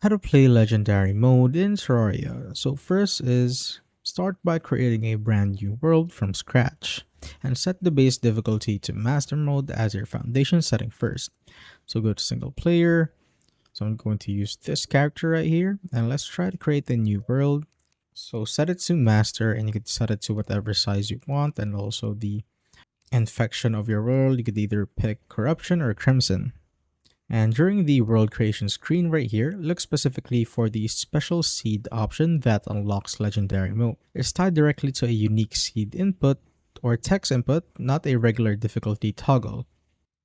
How to play legendary mode in Terraria. So first is start by creating a brand new world from scratch and set the base difficulty to master mode as your foundation setting first. So go to single player. So I'm going to use this character right here and let's try to create a new world. So set it to master and you can set it to whatever size you want, and also the infection of your world. You could either pick corruption or crimson. And during the world creation screen right here, look specifically for the special seed option that unlocks legendary mode. It's tied directly to a unique seed input or text input, not a regular difficulty toggle.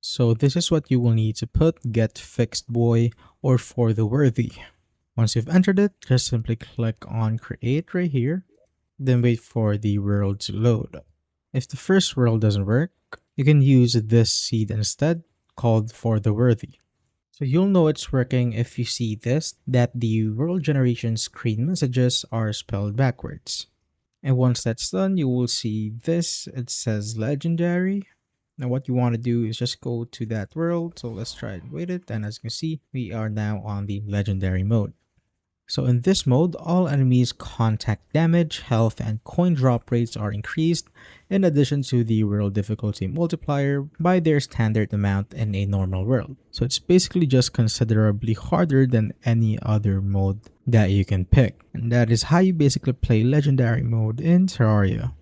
So this is what you will need to put get fixed boy or for the worthy. Once you've entered it, just simply click on create right here, then wait for the world to load. If the first world doesn't work, you can use this seed instead, called for the worthy. So you'll know it's working if you see this, that the world generation screen messages are spelled backwards. And once that's done, you will see this, it says legendary. Now what you want to do is just go to that world. So let's try and wait it. And as you can see, we are now on the legendary mode. So in this mode, all enemies' contact damage, health, and coin drop rates are increased, in addition to the world difficulty multiplier by their standard amount in a normal world. So it's basically just considerably harder than any other mode that you can pick. And that is how you basically play legendary mode in Terraria.